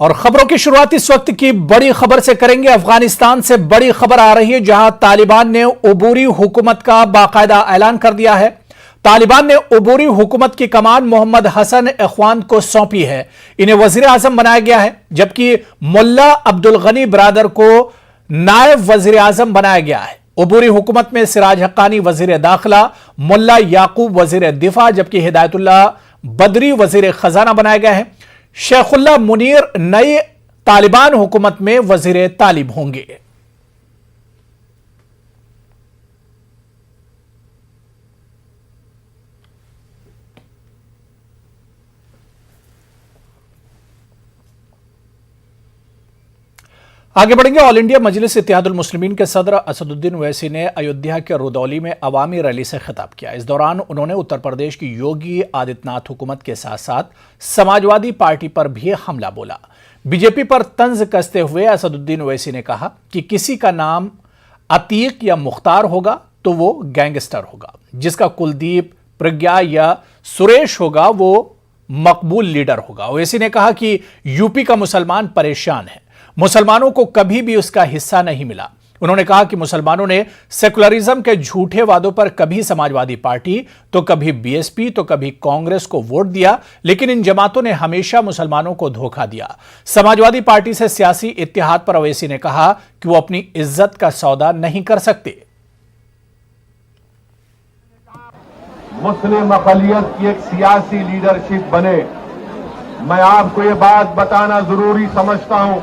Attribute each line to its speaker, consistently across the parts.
Speaker 1: और खबरों की शुरुआत इस वक्त की बड़ी खबर से करेंगे। अफगानिस्तान से बड़ी खबर आ रही है, जहां तालिबान ने उबूरी हुकूमत का बाकायदा ऐलान कर दिया है। तालिबान ने उबूरी हुकूमत की कमान मोहम्मद हसन इख्वान को सौंपी है। इन्हें वजीर आजम बनाया गया है, जबकि मुल्ला अब्दुल गनी बरादर को नायब वजीर आजम बनाया गया है। उबूरी हुकूमत में सिराज हक्कानी वजीर दाखिला, मुल्ला याकूब वजीर दिफा, जबकि हिदायतुल्लाह बदरी वजीर खजाना बनाया गया है। शेखुल्ला मुनीर नई तालिबान हुकूमत में वजीर तालीम होंगे। आगे बढ़ेंगे। ऑल इंडिया मजलिस इत्तेहादुल मुस्लिमीन के सदर असदुद्दीन ओवैसी ने अयोध्या के रुदौली में अवामी रैली से खिताब किया। इस दौरान उन्होंने उत्तर प्रदेश की योगी आदित्यनाथ हुकूमत के साथ साथ समाजवादी पार्टी पर भी हमला बोला। बीजेपी पर तंज कसते हुए असदुद्दीन ओवैसी ने कहा कि किसी का नाम अतीक या मुख्तार होगा तो वो गैंगस्टर होगा, जिसका कुलदीप, प्रज्ञा या सुरेश होगा वो मकबूल लीडर होगा। ओवैसी ने कहा कि यूपी का मुसलमान परेशान है, मुसलमानों को कभी भी उसका हिस्सा नहीं मिला। उन्होंने कहा कि मुसलमानों ने सेकुलरिज्म के झूठे वादों पर कभी समाजवादी पार्टी तो कभी बीएसपी तो कभी कांग्रेस को वोट दिया, लेकिन इन जमातों ने हमेशा मुसलमानों को धोखा दिया। समाजवादी पार्टी से सियासी इत्तेहाद पर ओवैसी ने कहा कि वो अपनी इज्जत का सौदा नहीं कर सकते।
Speaker 2: मुस्लिम अक़लियत की एक सियासी लीडरशिप बने। मैं आपको ये बात बताना जरूरी समझता हूं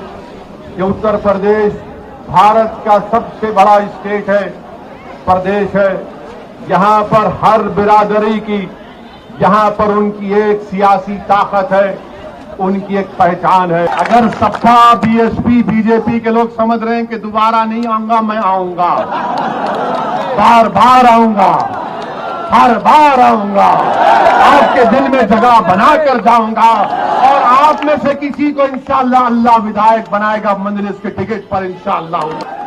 Speaker 2: कि उत्तर प्रदेश भारत का सबसे बड़ा स्टेट है, प्रदेश है, यहां पर हर बिरादरी की, यहां पर उनकी एक सियासी ताकत है, उनकी एक पहचान है। अगर सपा, बीएसपी, बीजेपी के लोग समझ रहे हैं कि दोबारा नहीं आऊंगा, मैं आऊंगा, बार बार आऊंगा, हर बार आऊंगा, आपके दिल में जगह बनाकर जाऊंगा और आप में से किसी को इंशाअल्लाह अल्लाह विधायक बनाएगा मजलिस के टिकट पर इंशाअल्लाह।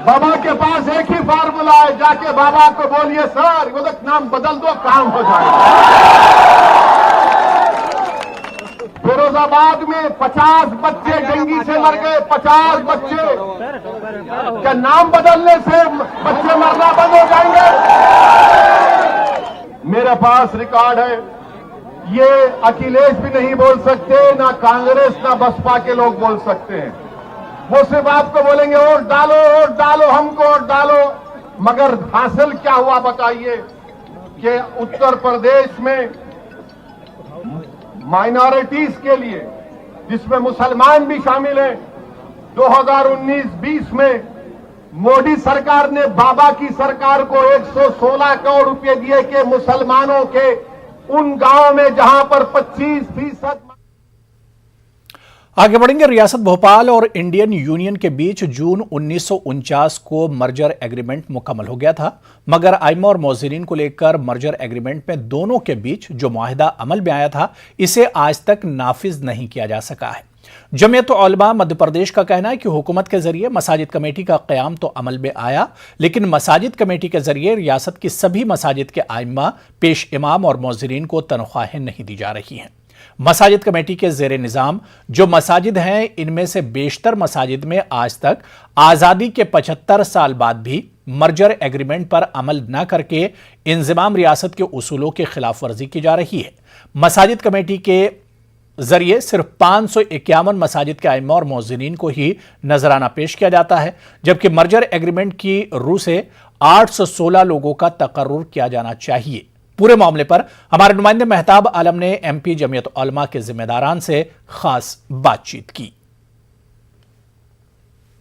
Speaker 2: बाबा के पास एक ही फार्मूला है, जाके बाबा को बोलिए सर वो तो नाम बदल दो, काम हो जाएगा। फिरोजाबाद में 50 बच्चे डेंगू से मर गए, 50 बच्चे। क्या नाम बदलने से बच्चे मरना बंद हो जाएंगे? मेरे पास रिकॉर्ड है, ये अखिलेश भी नहीं बोल सकते, ना कांग्रेस ना बसपा के लोग बोल सकते हैं। वो सिर्फ आपको बोलेंगे वोट डालो, वोट डालो, हमको वोट डालो, मगर हासिल क्या हुआ बताइए? कि उत्तर प्रदेश में माइनॉरिटीज के लिए, जिसमें मुसलमान भी शामिल हैं, 2019-20 में मोदी सरकार ने बाबा की सरकार को 116 करोड़ रुपए दिए कि मुसलमानों के उन गांवों में जहां पर 25%।
Speaker 1: आगे बढ़ेंगे। रियासत भोपाल और इंडियन यूनियन के बीच जून 1949 को मर्जर एग्रीमेंट मुकम्मल हो गया था, मगर आइमा और मोज़िरीन को लेकर मर्जर एग्रीमेंट में दोनों के बीच जो मुआहिदा अमल में आया था, इसे आज तक नाफिज नहीं किया जा सका है। जमीयत उलमा मध्य प्रदेश का कहना है कि हुकूमत के जरिए मसाजिद कमेटी का क़याम तो अमल में आया, लेकिन मसाजिद कमेटी के जरिए रियासत की सभी मसाजिद के आइम्मा, पेश इमाम और मोज़िरीन को तनख्वाहें नहीं दी जा रही हैं। मसाजिद कमेटी के जेर निज़ाम जो मसाजिद हैं, इनमें से बेशतर मसाजिद में आज तक आज़ादी के 75 साल बाद भी मर्जर एग्रीमेंट पर अमल न करके इंज़िमाम रियासत के उसूलों की खिलाफ वर्जी की जा रही है। मसाजिद कमेटी के जरिए सिर्फ 551 मसाजिद के आइम्मा और मोज़िनीन को ही नजराना पेश किया जाता है, जबकि मर्जर एग्रीमेंट की रूह से 816 लोगों का तकर्रुर किया जाना चाहिए। पूरे मामले पर हमारे नुमाइंदे मेहताब आलम ने एमपी जमीयत उलमा के जिम्मेदारान से खास बातचीत की।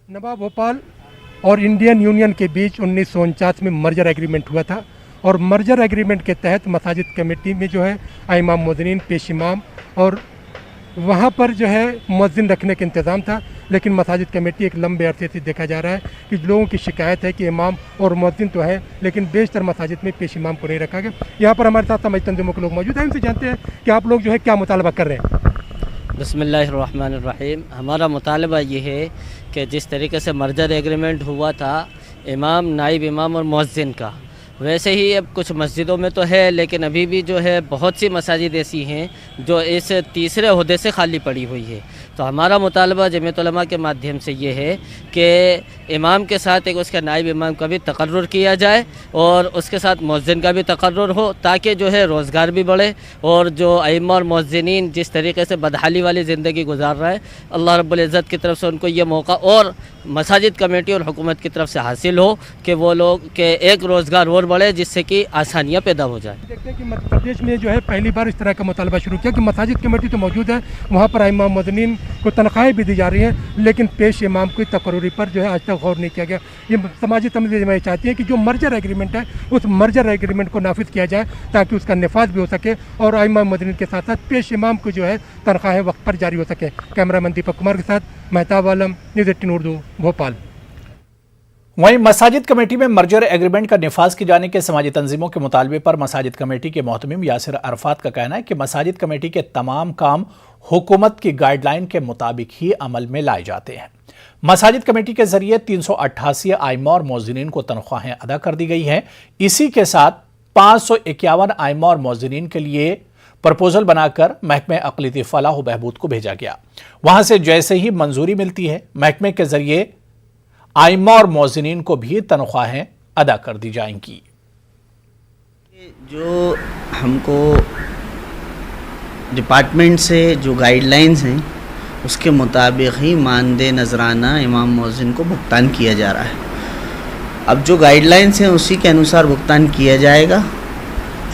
Speaker 3: नवाब भोपाल और इंडियन यूनियन के बीच 1949 में मर्जर एग्रीमेंट हुआ था और मर्जर एग्रीमेंट के तहत मसाजिद कमेटी में जो है आइमा, मोज़िनीन, पेश इमाम और वहाँ पर जो है मुअज्जिन रखने का इंतज़ाम था। लेकिन मसाजिद कमेटी एक लंबे अरसे से देखा जा रहा है कि लोगों की शिकायत है कि इमाम और मुअज्जिन तो है, लेकिन बेशतर मसाजिद में पेश इमाम को नहीं रखा गया। यहाँ पर हमारे साथ समाजी तंजीमों के लोग मौजूद हैं, इनसे जानते हैं कि आप लोग जो है क्या मुतालबा कर रहे हैं।
Speaker 4: बिस्मिल्लाहिर्रहमानिर्रहीम। हमारा मुतालबा ये है कि जिस तरीके से मर्जर एग्रीमेंट हुआ था इमाम, नाइब इमाम और मुअज्जिन का, वैसे ही अब कुछ मस्जिदों में तो है, लेकिन अभी भी जो है बहुत सी मसाजिद ऐसी हैं जो इस तीसरे ओहदे से खाली पड़ी हुई है। तो हमारा मुतालबा जमीयत उलमा के माध्यम से ये है कि इमाम के साथ एक उसका नाइब इमाम का भी तकर्रुर किया जाए और उसके साथ मुअज्जिन का भी तकर्रुर हो, ताकि जो है रोज़गार भी बढ़े और जो अइम्मा और मुअज्जिनीन जिस तरीके से बदहाली वाली ज़िंदगी गुजार रहा है, अल्लाह रब्बुल इज़्ज़त की तरफ से उनको ये मौका और मसाजिद कमेटी और हुकूमत की तरफ से हासिल हो कि वो लोग के एक रोज़गार और बढ़े, जिससे कि आसानियाँ पैदा हो जाए।
Speaker 3: देखते हैं कि मध्य प्रदेश में जो है पहली बार इस तरह का मुतालबा शुरू किया कि मसाजिद कमेटी तो मौजूद है, वहाँ पर अइम्मा मुअज्जिनीन को तनख्वाहें भी दी जा रही हैं, लेकिन पेश इमाम की तकर्रुरी पर जो है आज तक गौर नहीं किया गया। ये समाजी तंजीमें चाहती हैं कि जो मर्जर एग्रीमेंट है उस मर्जर एग्रीमेंट को नाफिज किया जाए ताकि उसका नफाज भी हो सके और अइम्मा मुअज्जिनीन के साथ साथ पेश इमाम को जो है तनख्वाहें वक्त पर जारी हो सके। कैमरामैन दीपक कुमार के साथ मेहताब आलम, न्यूज़ 18 उर्दू, भोपाल।
Speaker 1: वहीं मसाजिद कमेटी में मर्जर एग्रीमेंट का निफाज किए जाने के समाजी तंजीमों के मुतालबे पर मसाजिद कमेटी के मोहतमिम यासिर अरफात का कहना है कि मसाजिद कमेटी के तमाम काम हुकूमत की गाइडलाइन के मुताबिक ही अमल में लाए जाते हैं। मसाजिद कमेटी के जरिए 388 आइम्मा और मुअज्जिनीन को तनख्वाहें अदा कर दी गई हैं। इसी के साथ 551 आइम्मा और मुअज्जिनीन के लिए प्रपोजल बनाकर महकमे अक़लियती फलाह व बहबूद को भेजा गया। वहां से जैसे ही मंजूरी मिलती है, महकमे के जरिए आइम्मा और मुअज्जिनीन को भी तनख्वाहें अदा कर दी जाएंगी।
Speaker 5: जो हमको डिपार्टमेंट से जो गाइडलाइंस हैं उसके मुताबिक ही मानदे नजराना इमाम मुअज्जिन को भुगतान किया जा रहा है। अब जो गाइडलाइंस हैं उसी के अनुसार भुगतान किया जाएगा।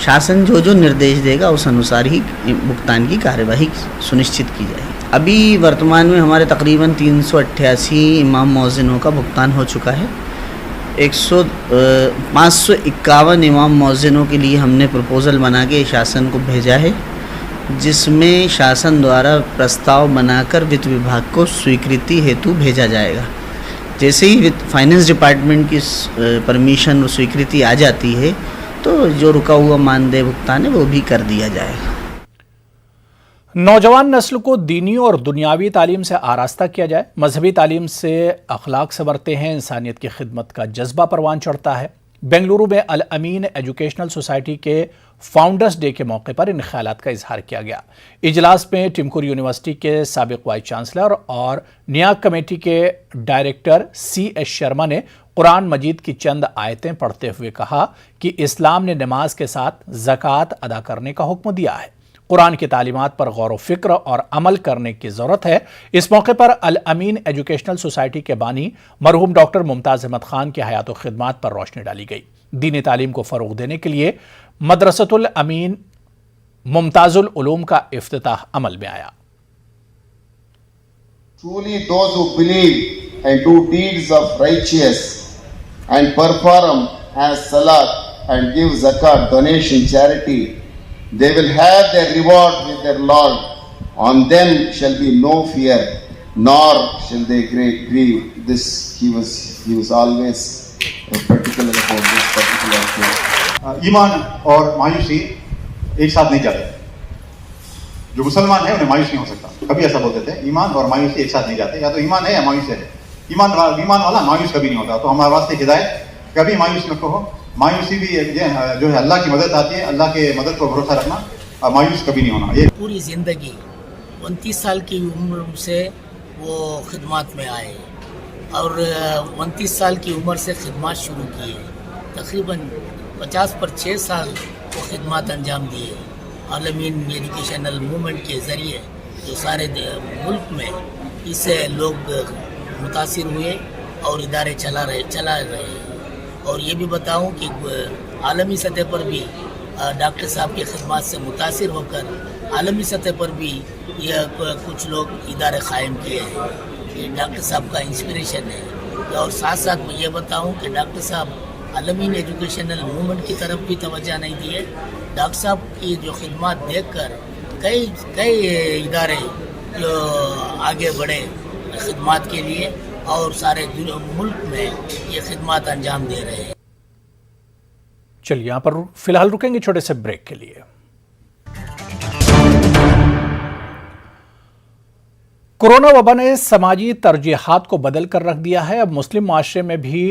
Speaker 5: शासन जो जो निर्देश देगा उस अनुसार ही भुगतान की कार्यवाही सुनिश्चित की जाएगी। अभी वर्तमान में हमारे तकरीबन 388 इमाम मुअज्जिनों का भुगतान हो चुका है। 551 इमाम मुअज्जिनों के लिए हमने प्रपोज़ल बना के शासन को भेजा है, जिसमें शासन द्वारा प्रस्ताव बनाकर वित्त विभाग को स्वीकृति हेतु भेजा जाएगा। जैसे ही फाइनेंस डिपार्टमेंट की परमिशन और स्वीकृति आ जाती है तो जो रुका हुआ मानदेय भुगतान है वो भी कर दिया जाएगा।
Speaker 1: नौजवान नस्ल को दीनी और दुनियावी तालीम से आरास्ता किया जाए, मजहबी तालीम से अखलाक संवरते हैं, इंसानियत की खिदमत का जज्बा परवान चढ़ता है। बेंगलुरु में अल अमीन एजुकेशनल सोसाइटी के फाउंडर्स डे के मौके पर इन ख्यालात का इजहार किया गया। इजलास में टिमकुर यूनिवर्सिटी के साबिक वाइस चांसलर और नियाक कमेटी के डायरेक्टर CS शर्मा ने कुरान मजीद की चंद आयतें पढ़ते हुए कहा कि इस्लाम ने नमाज के साथ ज़कात अदा करने का हुक्म दिया है। कुरान की तालीमात पर गौर व फिक्र और अमल करने की ज़रूरत है। इस मौके पर अल अमीन एजुकेशनल सोसाइटी के बानी मरहूम डॉक्टर मुमताज़ अहमद खान की हयात व खिदमात पर रोशनी डाली गई। दीनी तालीम को फ़रोग़ देने के लिए मदरसतुल अमीन मुमताज़ुल उलूम का इफ्तिताह अमल में आया।
Speaker 6: Truly those who believe and do deeds of righteous and perform as salat and give zakat, donation, charity, they will have their reward with their Lord. On them shall be no fear, nor shall they grieve. This he was always particular about this particular thing.
Speaker 7: ईमान और मायूसी एक साथ नहीं जाते। जो मुसलमान है उन्हें मायूस नहीं हो सकता। कभी ऐसा बोलते थे, ईमान और मायूसी एक साथ नहीं जाते, या तो ईमान है या मायूस है। ईमान वाला मायूस कभी नहीं होता। तो हमारे वास्ते हिदायत, कभी मायूस मत हो। मायूसी भी जो है अल्लाह की मदद आती है, अल्लाह के मदद पर भरोसा रखना, और मायूस कभी नहीं होना। ये
Speaker 8: पूरी ज़िंदगी 29 साल की उम्र से वो खिदमत में आए और 29 साल की उम्र से खिदमत शुरू की है। तकरीबन 50 पर 6 साल वो खिदमत अंजाम दिए। अल अमीन एजुकेशनल मूवमेंट के ज़रिए जो सारे मुल्क में इससे लोग मुतासिर हुए और इदारे चला रहे हैं। और ये भी बताऊं कि आलमी सतह पर भी डॉक्टर साहब की खिदमत से मुतासिर होकर आलमी सतह पर भी यह कुछ लोग इदारे क़ायम किए हैं। ये डॉक्टर साहब का इंस्पिरेशन है। और साथ साथ मैं ये बताऊं कि डॉक्टर साहब अल अमीन एजुकेशनल मूवमेंट की तरफ भी तवज्जो नहीं दिए। डॉक्टर साहब की जो खिदमत देखकर कई इदारे जो आगे बढ़े खिदमत के लिए और सारे मुल्क में ये खिदमत अंजाम दे रहे हैं।
Speaker 1: चलिए यहां पर फिलहाल रुकेंगे छोटे से ब्रेक के लिए। कोरोना वबा ने समाजी तरजीहात को बदल कर रख दिया है। अब मुस्लिम माशरे में भी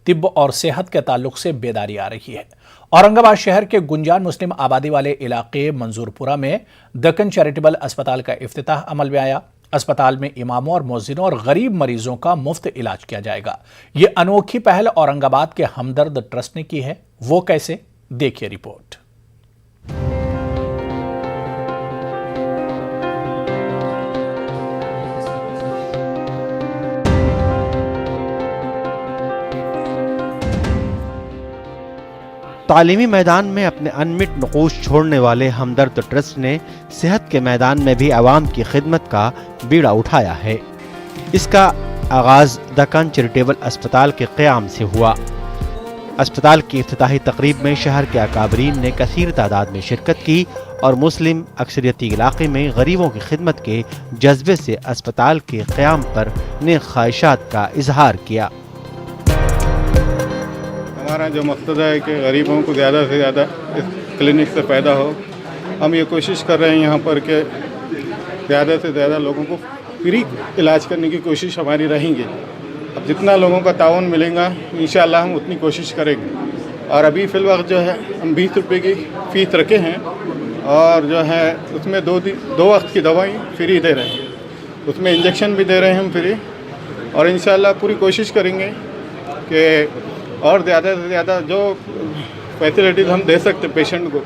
Speaker 1: तिब और सेहत के ताल्लुक से बेदारी आ रही है। औरंगाबाद शहर के गुंजान मुस्लिम आबादी वाले इलाके मंजूरपुरा में दक्कन चैरिटेबल अस्पताल का इफ्तिताह अमल में आया। अस्पताल में इमामों और मुअज्जिनों और गरीब मरीजों का मुफ्त इलाज किया जाएगा। ये अनोखी पहल औरंगाबाद के हमदर्द ट्रस्ट ने की है। वो कैसे, देखिए रिपोर्ट।
Speaker 9: तालीमी मैदान में अपने अनमिट नक़ूश छोड़ने वाले हमदर्द ट्रस्ट ने सेहत के मैदान में भी आवाम की खिदमत का बीड़ा उठाया है। इसका आगाज़ दक्कन चैरिटेबल अस्पताल के क़याम से हुआ। अस्पताल की इफ्तिताही तकरीब में शहर के अकाबरीन ने कसीर तादाद में शिरकत की और मुस्लिम अक्सरियती इलाके में गरीबों की खिदमत के जज्बे से अस्पताल के क़याम पर नेक ख्वाहिशात का इजहार किया।
Speaker 10: हमारा जो मकसद है कि गरीबों को ज़्यादा से ज़्यादा इस क्लिनिक से फ़ायदा हो। हम ये कोशिश कर रहे हैं यहाँ पर कि ज़्यादा से ज़्यादा लोगों को फ्री इलाज करने की कोशिश हमारी रहेंगी। अब जितना लोगों का ताउन मिलेगा इंशाअल्लाह हम उतनी कोशिश करेंगे। और अभी फ़िलवक्त जो है हम 20 रुपये की फ़ीस रखे हैं और जो है उसमें दो वक्त की दवाई फ्री दे रहे हैं, उसमें इंजेक्शन भी दे रहे हैं हम फ्री। और इंशाअल्लाह पूरी कोशिश करेंगे कि और ज़्यादा से ज़्यादा जो फैसिलिटीज़ हम दे सकते पेशेंट को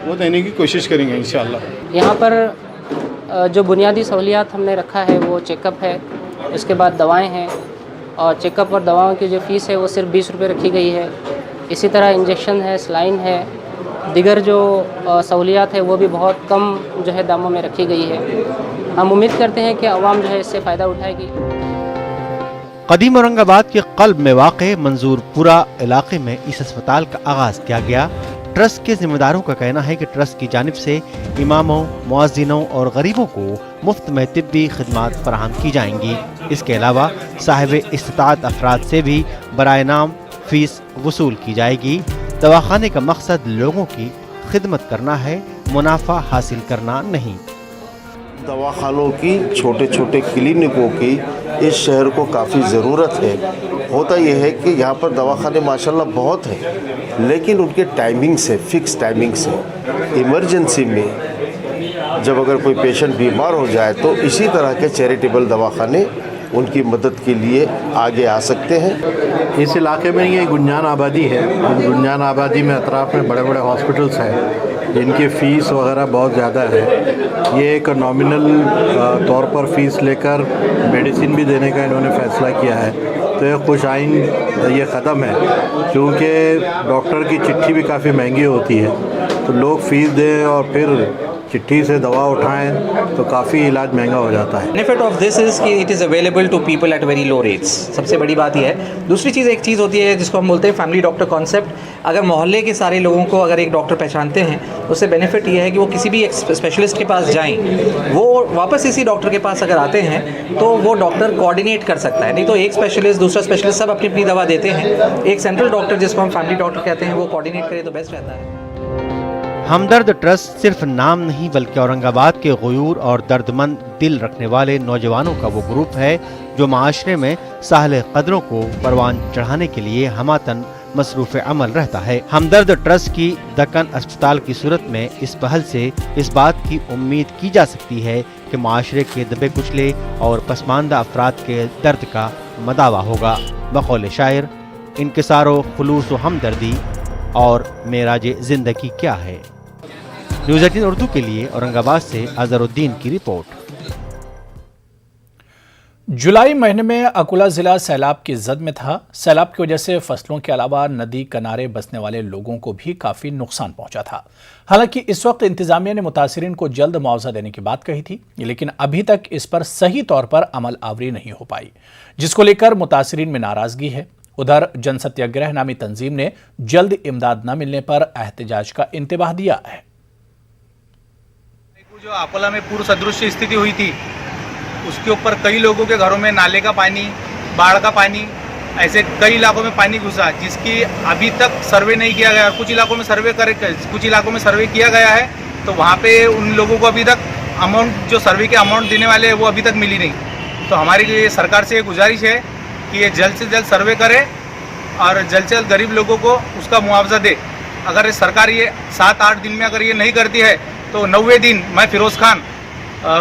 Speaker 10: वो देने की कोशिश करेंगे इंशाअल्लाह।
Speaker 11: यहाँ पर जो बुनियादी सहूलियात हमने रखा है वो चेकअप है, उसके बाद दवाएं हैं और चेकअप और दवाओं की जो फ़ीस है वो सिर्फ 20 रुपये रखी गई है। इसी तरह इंजेक्शन है, सलाइन है, दिगर जो सहूलियात है वो भी बहुत कम जो है दामों में रखी गई है। हम उम्मीद करते हैं कि आवाम जो है इससे फ़ायदा उठाएगी।
Speaker 9: कदीम औरंगाबाद के क़ल्ब में वाक़े मंजूरपुरा इलाके में इस अस्पताल का आगाज़ किया गया। ट्रस्ट के जिम्मेदारों का कहना है कि ट्रस्ट की जानिब से इमामों, मुअज्जिनों और गरीबों को मुफ्त में तिब्बी खिदमात फराहम की जाएंगी। इसके अलावा साहिब इस्तिताअत अफराद से भी बराए नाम फीस वसूल की जाएगी। दवाखाने का मकसद लोगों की खिदमत करना है, मुनाफा हासिल करना नहीं।
Speaker 6: दवाखानों की, छोटे छोटे क्लिनिकों की इस शहर को काफ़ी ज़रूरत है। होता यह है कि यहाँ पर दवाखाने माशाल्लाह बहुत हैं, लेकिन उनके टाइमिंग्स है, फिक्स टाइमिंग्स है। इमरजेंसी में जब अगर कोई पेशेंट बीमार हो जाए तो इसी तरह के चैरिटेबल दवाखाने उनकी मदद के लिए आगे आ सकते हैं।
Speaker 2: इस इलाके में ये गुंजान आबादी है। गुंजान आबादी में अतराफ़ में बड़े बड़े हॉस्पिटल्स हैं जिनकी फ़ीस वगैरह बहुत ज़्यादा है। ये एक नॉमिनल तौर पर फ़ीस लेकर मेडिसिन भी देने का इन्होंने फ़ैसला किया है। तो ये खुशाइन ये क़दम है, क्योंकि डॉक्टर की चिट्ठी भी काफ़ी महंगी होती है। तो लोग फ़ीस दें और फिर चिट्ठी से दवा उठाएं तो काफ़ी इलाज महंगा हो जाता है।
Speaker 12: बेनिफिट ऑफ दिस इज़ कि it is available to people at very low rates. सबसे बड़ी बात यह है। दूसरी चीज़, एक चीज़ होती है जिसको हम बोलते हैं फैमिली डॉक्टर कॉन्सेप्ट। अगर मोहल्ले के सारे लोगों को अगर एक डॉक्टर पहचानते हैं, उससे बेनिफिट ये है कि वो किसी भी एक स्पेशलिस्ट के पास जाएँ, वो वापस इसी डॉक्टर के पास अगर आते हैं तो वो डॉक्टर कोऑर्डिनेट कर सकता है। नहीं तो एक स्पेशलिस्ट दूसरा स्पेशलिस्ट सब अपनी अपनी दवा देते हैं, एक सेंट्रल डॉक्टर जिसको हम फैमिली डॉक्टर कहते हैं वो कोऑर्डिनेट करे तो बेस्ट रहता है।
Speaker 9: हमदर्द ट्रस्ट सिर्फ नाम नहीं बल्कि औरंगाबाद के गयूर और दर्दमंद दिल रखने वाले नौजवानों का वो ग्रुप है जो माशरे में साहले कदरों को परवान चढ़ाने के लिए हमातन मसरूफ़ अमल रहता है। हमदर्द ट्रस्ट की दक्कन अस्पताल की सूरत में इस पहल से इस बात की उम्मीद की जा सकती है कि माशरे के दबे कुचले और पसमानदा अफराद के दर्द का मदावा होगा। बकौल शायर, इनकिसारो खुलूस व हमदर्दी और मेराज ज़िंदगी क्या है। न्यूज़ 18 उर्दू के लिए औरंगाबाद से अजहरुद्दीन की रिपोर्ट।
Speaker 1: जुलाई महीने में अकोला जिला सैलाब की जद में था। सैलाब की वजह से फसलों के अलावा नदी किनारे बसने वाले लोगों को भी काफी नुकसान पहुंचा था। हालांकि इस वक्त इंतजामिया ने मुतासिरीन को जल्द मुआवजा देने की बात कही थी, लेकिन अभी तक इस पर सही तौर पर अमल आवरी नहीं हो पाई, जिसको लेकर मुतासिरीन में नाराजगी है। उधर जन सत्याग्रह नामी तंजीम ने जल्द इमदाद न मिलने पर एहतजाज का इंतबाह दिया है।
Speaker 13: जो अकोला में पूर्व सदृश स्थिति हुई थी, उसके ऊपर कई लोगों के घरों में नाले का पानी, बाढ़ का पानी, ऐसे कई इलाकों में पानी घुसा, जिसकी अभी तक सर्वे नहीं किया गया। कुछ इलाकों में सर्वे किया गया है, तो वहाँ पे उन लोगों को अभी तक अमाउंट, जो सर्वे के अमाउंट देने वाले हैं, वो अभी तक मिली नहीं। तो हमारी लिए सरकार से गुजारिश है कि ये जल्द से जल्द सर्वे करे और जल्द से जल्द गरीब लोगों को उसका मुआवजा दे। अगर सरकार ये 7-8 दिन में अगर ये नहीं करती है तो 90वें दिन मैं फिरोज खान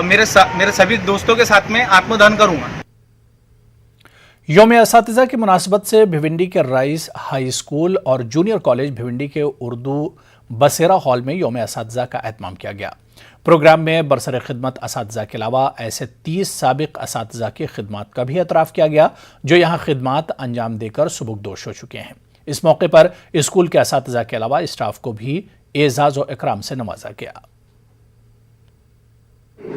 Speaker 13: मेरे सभी दोस्तों के साथ में आत्मदान करूंगा।
Speaker 1: यौम असातिज़ा की मुनासबत से भिवंडी के राइस हाई स्कूल और जूनियर कॉलेज भिवंडी के उर्दू बसेरा हॉल में यौम असातिज़ा का एहतमाम किया गया। प्रोग्राम में बरसर खिदमत असातिज़ा के अलावा ऐसे 30 साबिक असातिज़ा की खिदमत का भी एतराफ़ किया गया जो यहाँ खिदमत अंजाम देकर सुबुकदोश हो चुके हैं। इस मौके पर स्कूल के असातिज़ा के अलावा स्टाफ को भी एजाज़ और इकराम से नवाजा गया।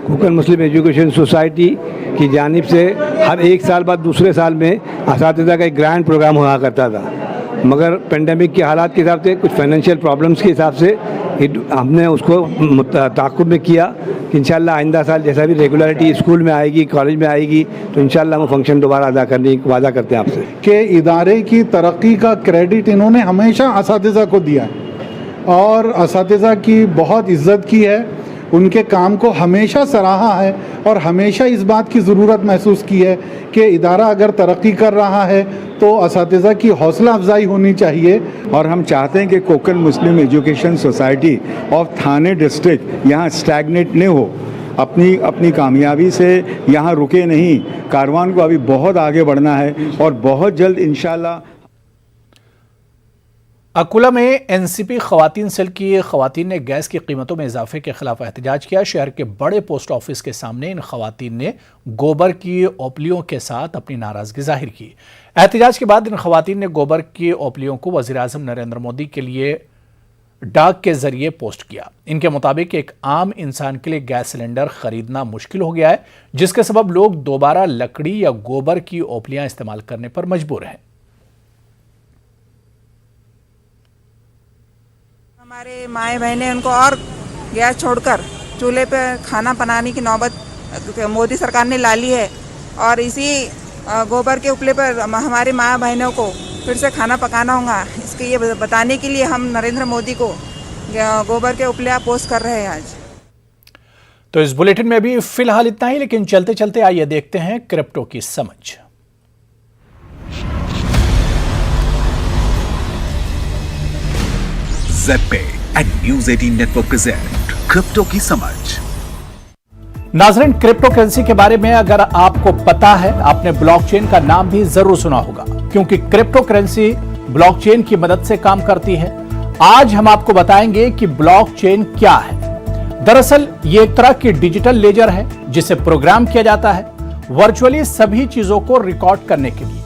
Speaker 14: कोकन मुस्लिम एजुकेशन सोसाइटी की जानिब से हर एक साल बाद दूसरे साल में असातिज़ा का एक ग्रैंड प्रोग्राम हुआ करता था, मगर पेंडेमिक के हालात के हिसाब से कुछ फाइनेंशियल प्रॉब्लम्स के हिसाब से हमने उसको ताक़ुब में किया कि इंशाल्लाह आइंदा साल जैसा भी रेगुलरिटी स्कूल में आएगी, कॉलेज में आएगी, तो इंशाल्लाह हम फंक्शन दोबारा अदा करने की वादा करते हैं आपसे
Speaker 15: कि इदारे की तरक्की का क्रेडिट इन्होंने हमेशा असातिज़ा को दिया है और असातिज़ा की बहुत इज्जत की है, उनके काम को हमेशा सराहा है और हमेशा इस बात की ज़रूरत महसूस की है कि इदारा अगर तरक्की कर रहा है तो असातिज़ा की हौसला अफजाई होनी चाहिए।
Speaker 16: और हम चाहते हैं कि Konkan Muslim Education Society of Thane District यहाँ स्टैग्नेट नहीं हो, अपनी कामयाबी से यहाँ रुके नहीं, कारवान को अभी बहुत आगे बढ़ना है और बहुत जल्द इंशाल्लाह।
Speaker 1: अकोला में एनसीपी खवातीन सेल की खवातीन ने गैस की कीमतों में इजाफे के खिलाफ एहतजाज किया। शहर के बड़े पोस्ट ऑफिस के सामने इन खवातीन ने गोबर की ओपलियों के साथ अपनी नाराजगी जाहिर की। एहतजाज के बाद इन खवातीन ने गोबर की ओपलियों को वज़ीर-ए-आज़म नरेंद्र मोदी के लिए डाक के जरिए पोस्ट किया। इनके मुताबिक एक आम इंसान के लिए गैस सिलेंडर खरीदना मुश्किल हो गया है, जिसके सबब लोग दोबारा लकड़ी या गोबर की ओपलियां इस्तेमाल करने पर मजबूर हैं।
Speaker 17: हमारे माए बहनें उनको और गैस छोड़कर चूल्हे पे खाना बनाने की नौबत मोदी सरकार ने ला ली है और इसी गोबर के उपले पर हमारे माँ बहनों को फिर से खाना पकाना होगा। इसके ये बताने के लिए हम नरेंद्र मोदी को गोबर के उपले पोस्ट कर रहे हैं आज।
Speaker 1: तो इस बुलेटिन में भी फिलहाल इतना ही, लेकिन चलते चलते आइए देखते हैं क्रिप्टो की समझ।
Speaker 18: ज़ेड पे and news 18 network present crypto की समझ।
Speaker 1: नाज़रीन, क्रिप्टो करेंसी के बारे में अगर आपको पता है, आपने ब्लॉकचेन का नाम भी जरूर सुना होगा, क्योंकि क्रिप्टो करेंसी ब्लॉकचेन की मदद से काम करती है। आज हम आपको बताएंगे कि ब्लॉकचेन क्या है। दरअसल ये एक तरह की डिजिटल लेजर है जिसे प्रोग्राम किया जाता है वर्चुअली सभी चीजों को रिकॉर्ड करने के लिए।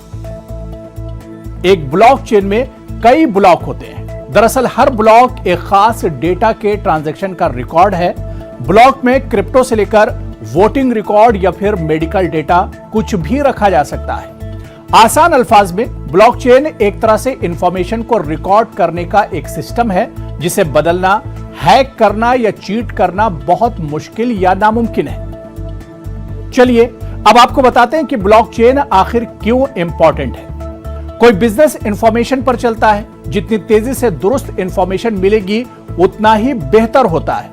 Speaker 1: एक ब्लॉकचेन में कई ब्लॉक होते हैं। दरअसल हर ब्लॉक एक खास डेटा के ट्रांजैक्शन का रिकॉर्ड है। ब्लॉक में क्रिप्टो से लेकर वोटिंग रिकॉर्ड या फिर मेडिकल डेटा कुछ भी रखा जा सकता है। आसान अल्फाज में ब्लॉकचेन एक तरह से इंफॉर्मेशन को रिकॉर्ड करने का एक सिस्टम है जिसे बदलना, हैक करना या चीट करना बहुत मुश्किल या नामुमकिन है। चलिए अब आपको बताते हैं कि ब्लॉकचेन आखिर क्यों इंपॉर्टेंट है। कोई बिजनेस इंफॉर्मेशन पर चलता है, जितनी तेजी से दुरुस्त इंफॉर्मेशन मिलेगी उतना ही बेहतर होता है।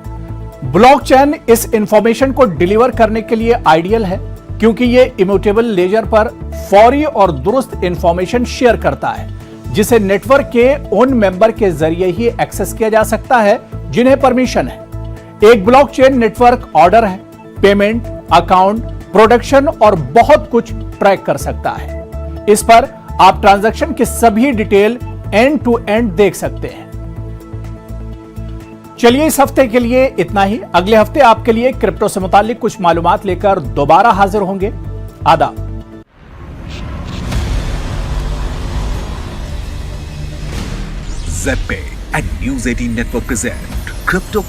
Speaker 1: ब्लॉकचेन इस इंफॉर्मेशन को डिलीवर करने के लिए आइडियल है, क्योंकि यह इम्यूटेबल लेजर पर फौरी और दुरुस्त इंफॉर्मेशन शेयर करता है, जिसे नेटवर्क के उन मेंबर के जरिए ही एक्सेस किया जा सकता है जिन्हें परमिशन है। एक ब्लॉकचेन नेटवर्क ऑर्डर है, पेमेंट, अकाउंट, प्रोडक्शन और बहुत कुछ ट्रैक कर सकता है। इस पर आप ट्रांजैक्शन की सभी डिटेल एंड टू एंड देख सकते हैं। चलिए इस हफ्ते के लिए इतना ही। अगले हफ्ते आपके लिए क्रिप्टो से मुतालिक कुछ मालूमात लेकर दोबारा हाजिर होंगे। आदाब।
Speaker 18: ज़ेड पे and news 18 network present crypto की